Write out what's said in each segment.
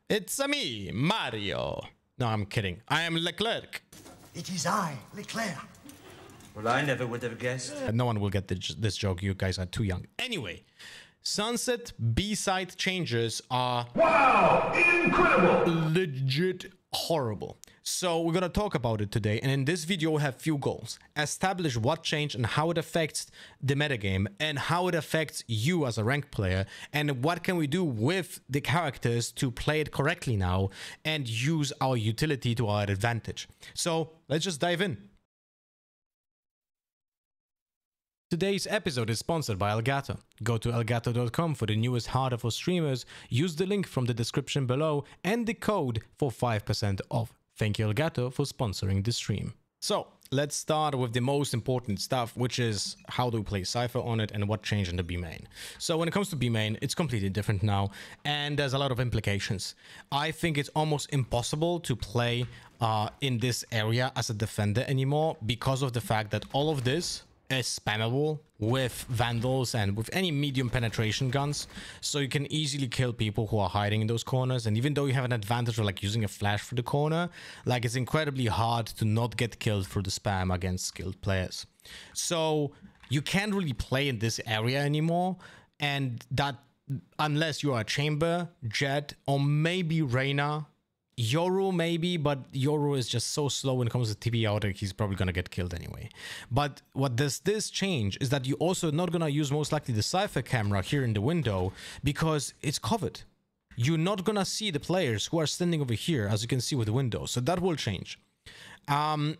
It's me, Mario. No, I'm kidding. I am Leclerc. It is I, Leclerc. Well, I never would have guessed. No one will get this joke. You guys are too young. Anyway, Sunset B site changes are... Wow! Incredible! Legit horrible. So we're gonna talk about it today, and in this video we have few goals. Establish what changed and how it affects the metagame and how it affects you as a ranked player, and what can we do with the characters to play it correctly now and use our utility to our advantage. So let's just dive in. Today's episode is sponsored by Elgato. Go to elgato.com for the newest hardware for streamers, use the link from the description below and the code for 5% off. Thank you Elgato for sponsoring the stream. So let's start with the most important stuff, which is how do we play Cypher on it and what changed in the B main. So when it comes to B main, it's completely different now and there's a lot of implications. I think it's almost impossible to play in this area as a defender anymore because of the fact that all of this is spammable with vandals and with any medium penetration guns, so you can easily kill people who are hiding in those corners. And even though you have an advantage of like using a flash for the corner, like it's incredibly hard to not get killed through the spam against skilled players. So you can't really play in this area anymore, and that unless you are a Chamber, Jet, or maybe Reyna. Yoru maybe, but Yoru is just so slow when it comes to TP out that he's probably gonna get killed anyway. But what does this change is that you also not gonna use most likely the Cypher camera here in the window because it's covered. You're not gonna see the players who are standing over here, as you can see with the window. So that will change. And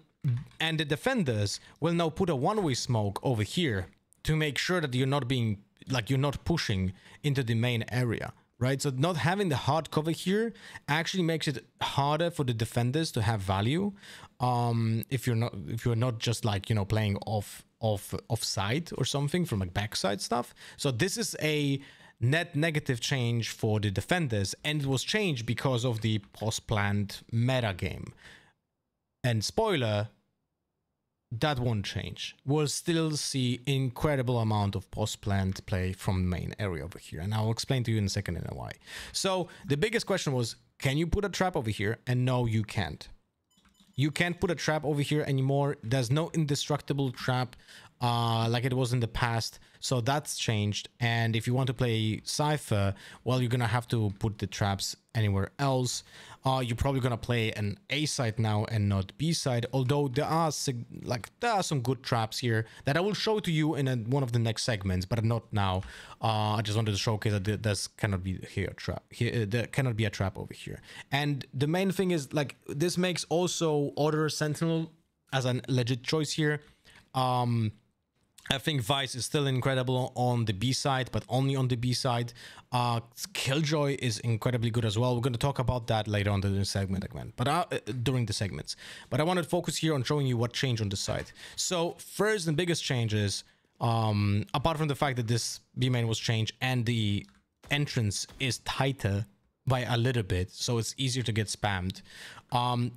the defenders will now put a one-way smoke over here to make sure that you're not being like you're not pushing into the main area. Right, so not having the hard cover here actually makes it harder for the defenders to have value. If you're not just like, you know, playing off site or something from like backside stuff. So this is a net negative change for the defenders, and it was changed because of the post-plant meta game. And spoiler, that won't change. We'll still see incredible amount of post-plant play from the main area over here, and I'll explain to you in a second why. So the biggest question was, can you put a trap over here? And no, you can't. You can't put a trap over here anymore. There's no indestructible trap like it was in the past, so that's changed. And if you want to play Cypher, well, you're gonna have to put the traps anywhere else. You're probably gonna play an A side now and not B side, although there are some good traps here that I will show to you in one of the next segments, but not now. I just wanted to showcase that there cannot be here a trap here. There cannot be a trap over here. And the main thing is like this makes also Order Sentinel as a legit choice here. I think Vyse is still incredible on the B side, but only on the B side. Killljoy is incredibly good as well. We're going to talk about that later on in the segment again, but during the segments. But I want to focus here on showing you what changed on the side. So first and biggest changes, apart from the fact that this B main was changed and the entrance is tighter by a little bit, so it's easier to get spammed.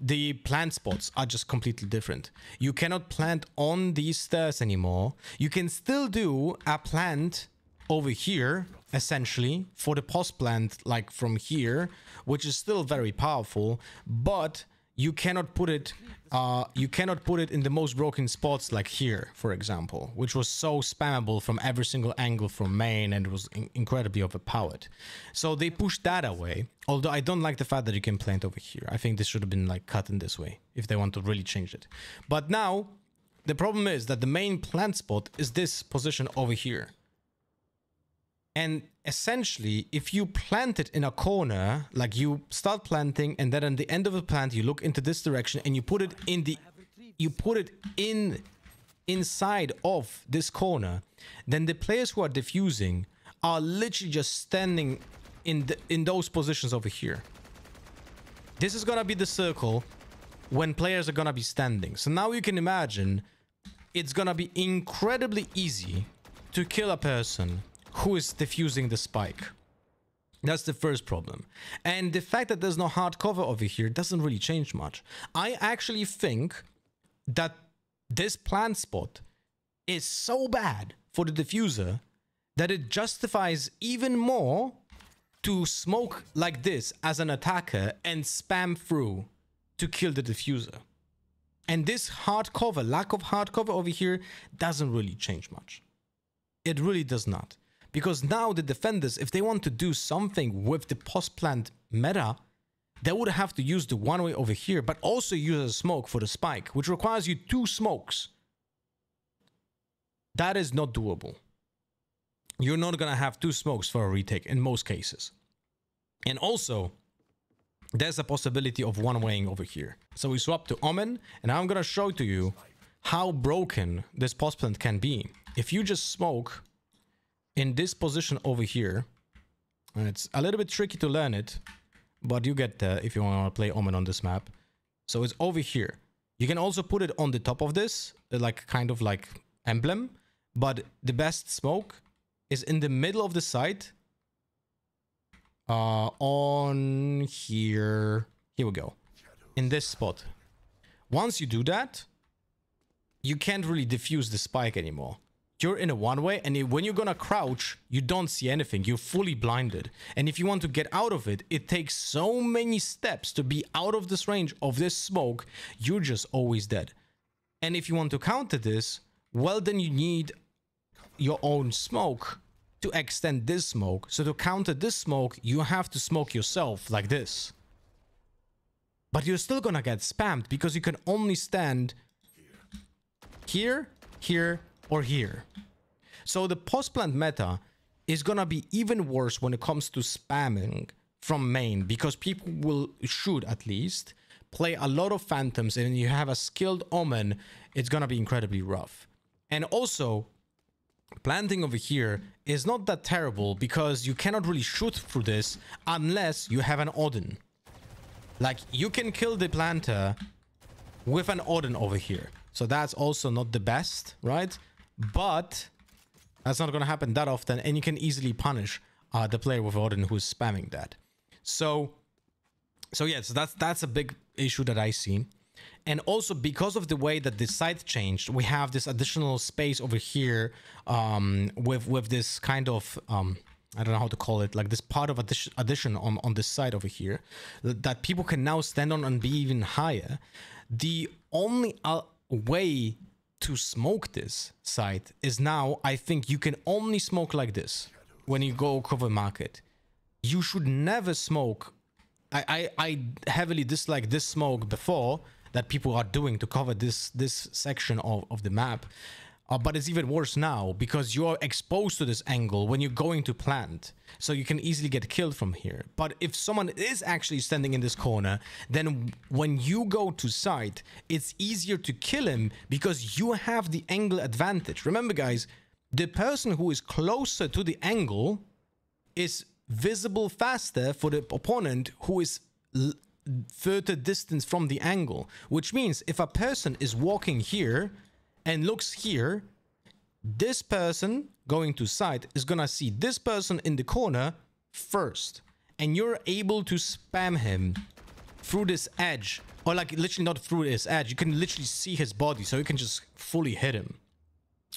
The plant spots are just completely different. You cannot plant on these stairs anymore. You can still do a plant over here, essentially, for the post plant, like from here, which is still very powerful, but you cannot put it in the most broken spots like here, for example, which was so spammable from every single angle from main, and it was incredibly overpowered. So they pushed that away, although I don't like the fact that you can plant over here. I think this should have been like cut in this way if they want to really change it. But now the problem is that the main plant spot is this position over here. And essentially, if you plant it in a corner, like you start planting and then at the end of the plant, you look into this direction and you put it inside of this corner, then the players who are defusing are literally just standing in those positions over here. This is gonna be the circle when players are gonna be standing. So now you can imagine it's gonna be incredibly easy to kill a person who is defusing the spike. That's the first problem. And the fact that there's no hard cover over here doesn't really change much. I actually think that this plant spot is so bad for the diffuser that it justifies even more to smoke like this as an attacker and spam through to kill the diffuser. And this hard cover, lack of hard cover over here, doesn't really change much. It really does not. Because now the defenders, if they want to do something with the post-plant meta, they would have to use the one-way over here, but also use a smoke for the spike, which requires you 2 smokes. That is not doable. You're not going to have 2 smokes for a retake in most cases. And also, there's a possibility of one-waying over here. So we swap to Omen, and I'm going to show to you how broken this post-plant can be. If you just smoke in this position over here, and it's a little bit tricky to learn it, but you get there if you want to play Omen on this map. So it's over here. You can also put it on the top of this, like kind of like emblem, but the best smoke is in the middle of the site, on here. Here we go, in this spot. Once you do that, you can't really diffuse the spike anymore. You're in a one-way, and when you're gonna crouch, you don't see anything. You're fully blinded. And if you want to get out of it, it takes so many steps to be out of this range of this smoke. You're just always dead. And if you want to counter this, well, then you need your own smoke to extend this smoke. So to counter this smoke, you have to smoke yourself like this. But you're still gonna get spammed because you can only stand here, here, or here. So the post-plant meta is gonna be even worse when it comes to spamming from main, because people should at least play a lot of phantoms, and you have a skilled Omen, it's gonna be incredibly rough. And also, planting over here is not that terrible because you cannot really shoot through this unless you have an Odin. Like, you can kill the planter with an Odin over here. So that's also not the best, right? But that's not going to happen that often, and you can easily punish the player with Odin who's spamming that. So yeah, so that's a big issue that I see. And also, because of the way that the site changed, we have this additional space over here with this kind of I don't know how to call it, like this part of addition on this side over here that people can now stand on and be even higher. The only way to smoke this site is now, I think you can only smoke like this when you go cover market. You should never smoke. I heavily dislike this smoke before that people are doing to cover this section of the map. But it's even worse now because you're exposed to this angle when you're going to plant. So you can easily get killed from here. But if someone is actually standing in this corner, then when you go to site, it's easier to kill him because you have the angle advantage. Remember, guys, the person who is closer to the angle is visible faster for the opponent who is further distance from the angle. Which means if a person is walking here and looks here, this person going to site is gonna see this person in the corner first, and you're able to spam him through this edge, or like literally not through this edge, you can literally see his body, so you can just fully hit him.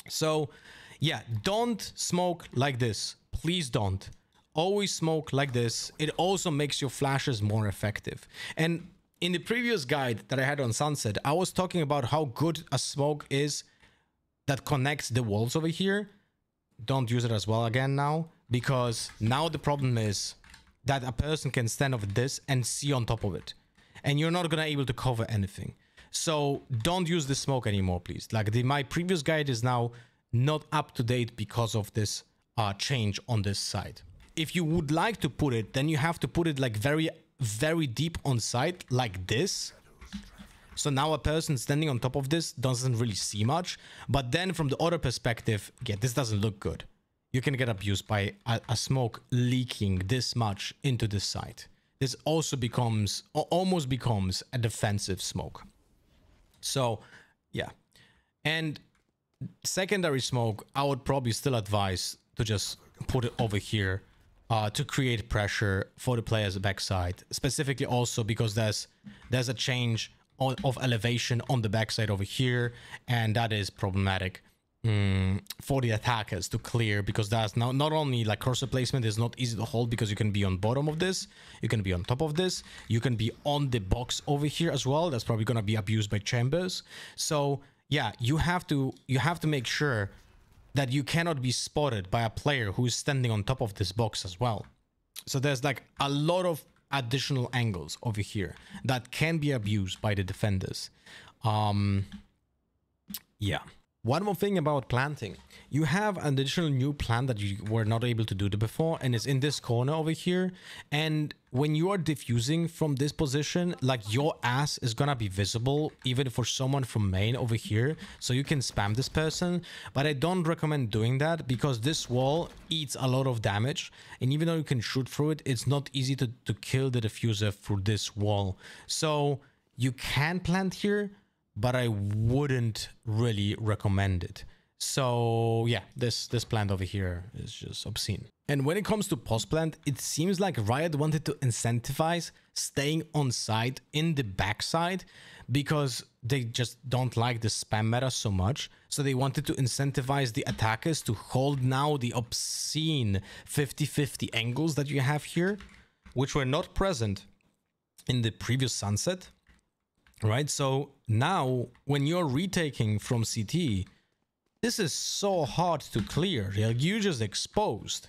So yeah, don't smoke like this, please don't. Always smoke like this. It also makes your flashes more effective. And in the previous guide that I had on Sunset, I was talking about how good a smoke is that connects the walls over here. Don't use it as well again now, because now the problem is that a person can stand over this and see on top of it, and you're not gonna be able to cover anything. So don't use the smoke anymore, please. Like my previous guide is now not up to date because of this change on this side. If you would like to put it, then you have to put it like very deep on site like this. So now a person standing on top of this doesn't really see much, but then from the other perspective, yeah, this doesn't look good. You can get abused by a smoke leaking this much into this site. This also becomes, or almost becomes, a defensive smoke. So yeah, and secondary smoke, I would probably still advise to just put it over here to create pressure for the player's backside, specifically also because there's a change of elevation on the backside over here, and that is problematic. for the attackers to clear, because that's not only like cursor placement is not easy to hold, because you can be on bottom of this, you can be on top of this, you can be on the box over here as well. That's probably going to be abused by chambers. So yeah, you have to make sure that you cannot be spotted by a player who is standing on top of this box as well. So there's like a lot of additional angles over here that can be abused by the defenders. Yeah. One more thing about planting. You have an additional new plant that you were not able to do before, and it's in this corner over here. And when you are diffusing from this position, like your ass is gonna be visible even for someone from main over here, so you can spam this person. But I don't recommend doing that, because this wall eats a lot of damage, and even though you can shoot through it, it's not easy to kill the diffuser through this wall. So you can plant here, but I wouldn't really recommend it. So yeah, this plant over here is just obscene. And when it comes to post plant, it seems like Riot wanted to incentivize staying on site in the backside, because they just don't like the spam meta so much. So they wanted to incentivize the attackers to hold now the obscene 50-50 angles that you have here, which were not present in the previous Sunset. Right, so now when you're retaking from CT, this is so hard to clear. You're just exposed,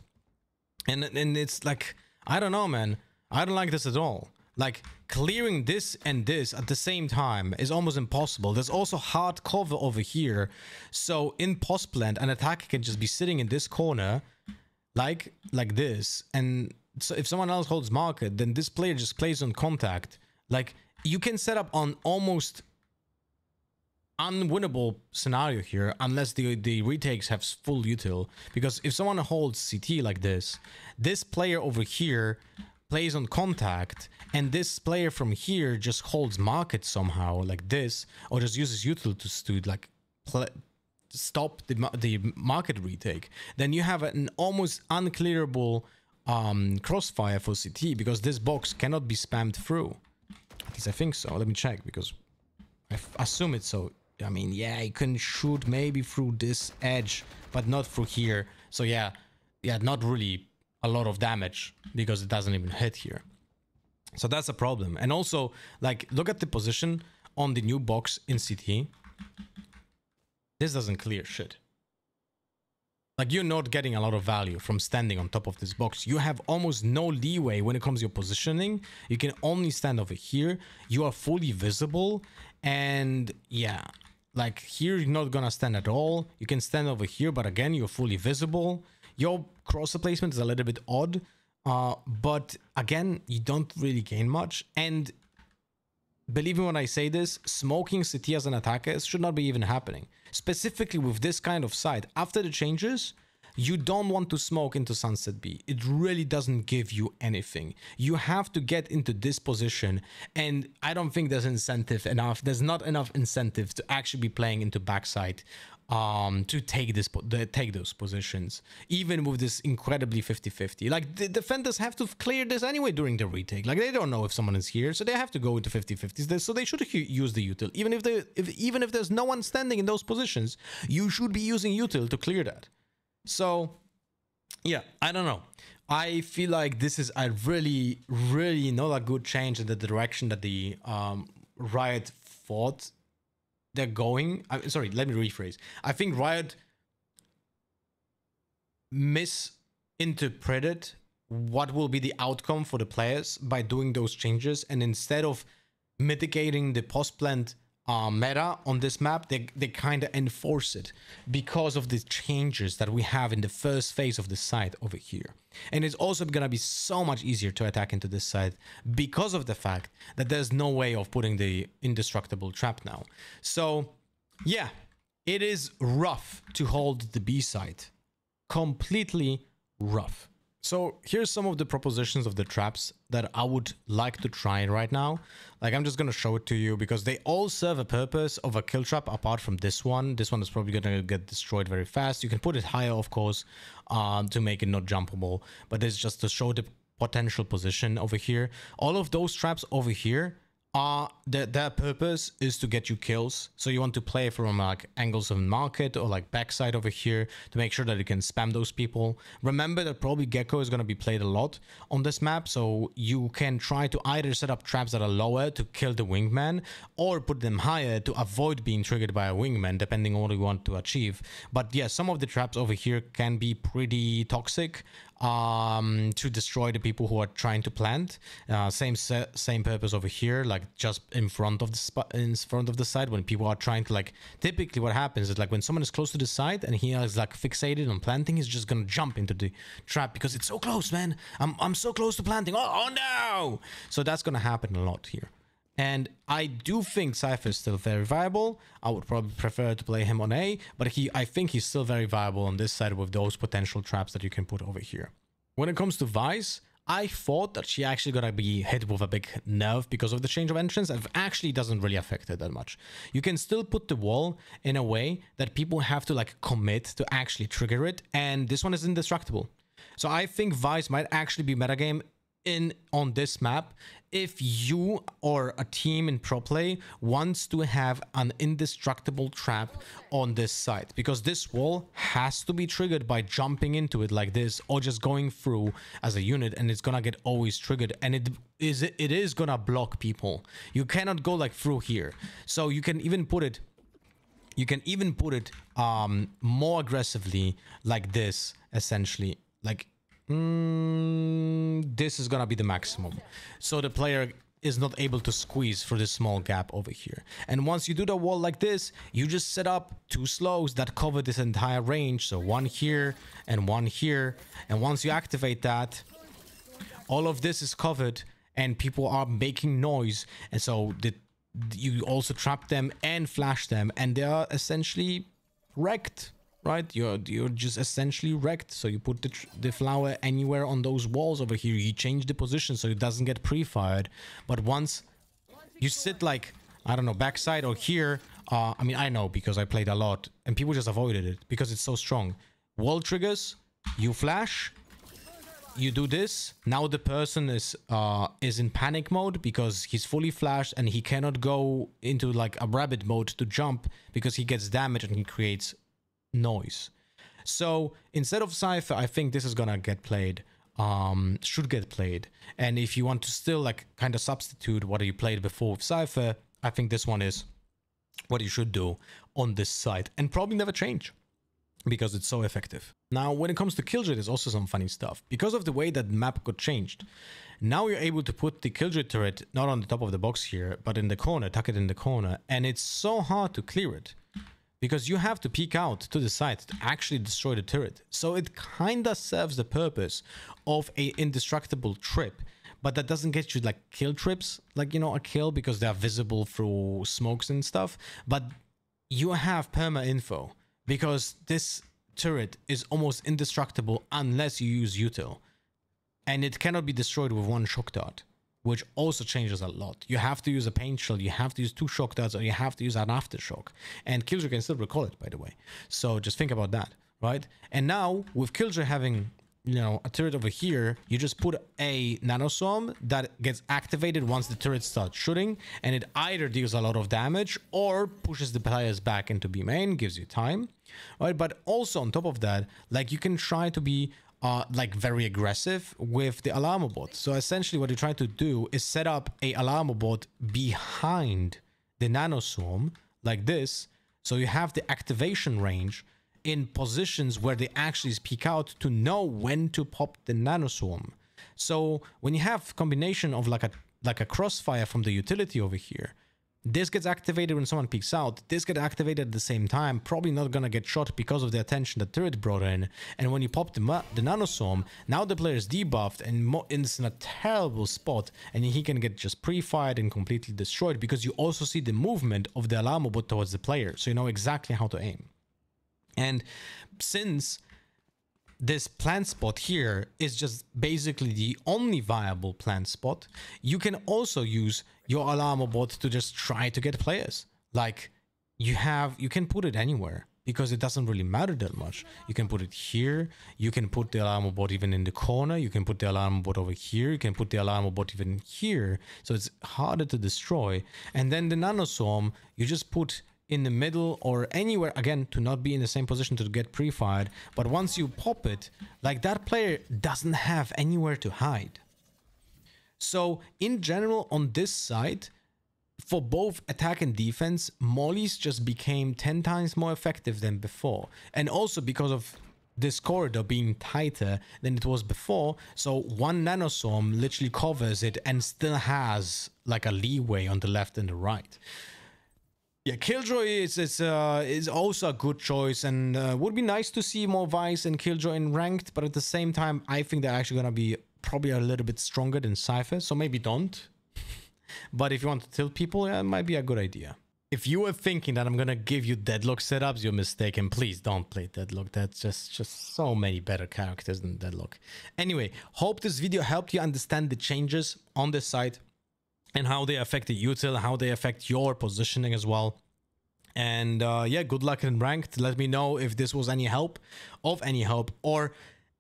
and it's like, I don't know, man. I don't like this at all. Like, clearing this and this at the same time is almost impossible. There's also hard cover over here, so in post plant, an attacker can just be sitting in this corner, like this, and so if someone else holds market, then this player just plays on contact. Like, you can set up on almost unwinnable scenario here, unless the retakes have full util. Because if someone holds CT like this player over here plays on contact, and this player from here just holds market somehow like this, or just uses util to like stop the market retake, then you have an almost unclearable crossfire for CT, because this box cannot be spammed through. At least I think so. Let me check, because I assume it's so. I mean, yeah, you can shoot maybe through this edge, but not through here. So yeah, not really a lot of damage, because it doesn't even hit here. So that's a problem. And also, like, look at the position on the new box in CT. This doesn't clear shit. Like, you're not getting a lot of value from standing on top of this box. You have almost no leeway when it comes to your positioning. You can only stand over here. You are fully visible. And yeah, like here, you're not gonna stand at all. You can stand over here, but again, you're fully visible. Your crosser placement is a little bit odd. But again, you don't really gain much. And believe me when I say this, smoking CT as an attacker should not be even happening. Specifically with this kind of site. After the changes, you don't want to smoke into Sunset B. It really doesn't give you anything. You have to get into this position, and I don't think there's incentive enough. There's not enough incentive to actually be playing into Backsite to take those positions, even with this incredibly 50-50. Like, the defenders have to clear this anyway during the retake. Like, they don't know if someone is here, so they have to go into 50-50s. So they should use the util. Even if there's no one standing in those positions, you should be using util to clear that. So yeah, I don't know. I feel like this is a really not a good change in the direction that the Riot thought they're going. Sorry, let me rephrase. I think Riot misinterpreted what will be the outcome for the players by doing those changes, and instead of mitigating the post plant meta on this map, they kind of enforce it because of the changes that we have in the first phase of the site over here. And it's also gonna be so much easier to attack into this site because of the fact that there's no way of putting the indestructible trap now. So yeah, it is rough to hold the B site. Completely rough. So here's some of the propositions of the traps that I would like to try right now. Like, I'm just going to show it to you because they all serve a purpose of a kill trap apart from this one. This one is probably going to get destroyed very fast. You can put it higher, of course, to make it not jumpable. But it's just to show the potential position over here. All of those traps over here Their purpose is to get you kills. So you want to play from like angles of market or like backside over here to make sure that you can spam those people. Remember that probably Gecko is going to be played a lot on this map, so you can try to either set up traps that are lower to kill the wingman or put them higher to avoid being triggered by a wingman, depending on what you want to achieve. But yeah, some of the traps over here can be pretty toxic to destroy the people who are trying to plant. Same purpose over here, like just in front of the site when people are trying to, like, typically what happens is like when someone is close to the site and he is like fixated on planting, he's just gonna jump into the trap because it's so close, man. I'm so close to planting. Oh no! So that's gonna happen a lot here. And I do think Cypher is still very viable. I would probably prefer to play him on A, but I think he's still very viable on this side with those potential traps that you can put over here. When it comes to Vyse, I thought that she actually gonna be hit with a big nerf because of the change of entrance, and actually doesn't really affect it that much. You can still put the wall in a way that people have to like commit to actually trigger it, and this one is indestructible. So I think Vyse might actually be metagame on this map if you or a team in pro play wants to have an indestructible trap on this site, because this wall has to be triggered by jumping into it like this or just going through as a unit, and it's gonna get always triggered, and it is gonna block people. You cannot go like through here. So you can even put it more aggressively like this, essentially, like this is gonna be the maximum, so the player is not able to squeeze through this small gap over here. And once you do the wall like this, you just set up 2 slows that cover this entire range, so one here and one here, and once you activate that, all of this is covered and people are making noise, and so you also trap them and flash them, and they are essentially wrecked. Right, you're just essentially wrecked. So you put the flower anywhere on those walls over here, you change the position so it doesn't get pre-fired. But once you sit like, I don't know, backside or here, I mean, I know because I played a lot and people just avoided it because it's so strong. Wall triggers, you flash, you do this. Now the person is in panic mode because he's fully flashed and he cannot go into like a rabbit mode to jump because he gets damaged and he creates noise. So instead of Cypher, I think this is gonna get played, should get played. And if you want to still like kind of substitute what you played before with Cypher, I think this one is what you should do on this side and probably never change because it's so effective. Now when it comes to Killljoy, there's also some funny stuff because of the way that the map got changed. Now you're able to put the Killljoy turret not on the top of the box here but in the corner, tuck it in the corner, and it's so hard to clear it because you have to peek out to the side to actually destroy the turret. So it kinda serves the purpose of a indestructible trip, but that doesn't get you like kill trips, like, you know, a kill because they are visible through smokes and stuff. But you have perma info because this turret is almost indestructible unless you use util, and it cannot be destroyed with one shock dart, which also changes a lot. You have to use a paint shell, you have to use 2 shock darts, or you have to use an aftershock. And Killljoy can still recall it, by the way. So just think about that, right? And now, with Killljoy having, you know, a turret over here, you just put a nanoswarm that gets activated once the turret starts shooting, and it either deals a lot of damage or pushes the players back into B main, gives you time, right? But also on top of that, like, you can try to be like very aggressive with the alarm bot. So essentially what you try to do is set up a alarm bot behind the nanoswarm like this, so you have the activation range in positions where they actually peek out to know when to pop the nanoswarm. So when you have combination of like a crossfire from the utility over here, this gets activated when someone peeks out, this gets activated at the same time, probably not gonna get shot because of the attention the turret brought in. And when you pop the nanoswarm, now the player is debuffed and is in a terrible spot, and he can get just pre-fired and completely destroyed because you also see the movement of the alarm bot towards the player, so you know exactly how to aim. And since this plant spot here is just basically the only viable plant spot, you can also use your alarm bot to just try to get players. Like, you can put it anywhere. because it doesn't really matter that much. You can put it here. You can put the alarm bot even in the corner. You can put the alarm bot over here. You can put the alarm bot even here. So it's harder to destroy. And then the nanoswarm, you just put in the middle or anywhere, again, to not be in the same position to get pre-fired. But once you pop it, like, that player doesn't have anywhere to hide. So in general, on this side, for both attack and defense, mollies just became 10 times more effective than before. And also because of this corridor being tighter than it was before, so one nanoswarm literally covers it and still has like a leeway on the left and the right. Yeah, Killljoy is also a good choice, and would be nice to see more Vyse and Killljoy in ranked, but at the same time, I think they're actually gonna be probably a little bit stronger than Cypher, so maybe don't. But if you want to tilt people, yeah, it might be a good idea. If you were thinking that I'm gonna give you Deadlock setups, you're mistaken. Please don't play Deadlock. That's just so many better characters than Deadlock. Anyway, hope this video helped you understand the changes on this site and how they affect the util, how they affect your positioning as well. And yeah, good luck in ranked. Let me know if this was any help, or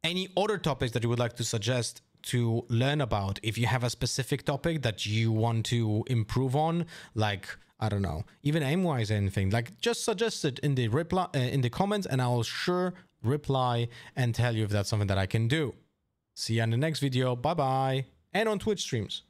any other topics that you would like to suggest to learn about. If you have a specific topic that you want to improve on, like, I don't know, even aim-wise or anything, like, just suggest it in the reply in the comments, and I will sure reply and tell you if that's something that I can do. See you in the next video. Bye bye. And on Twitch streams.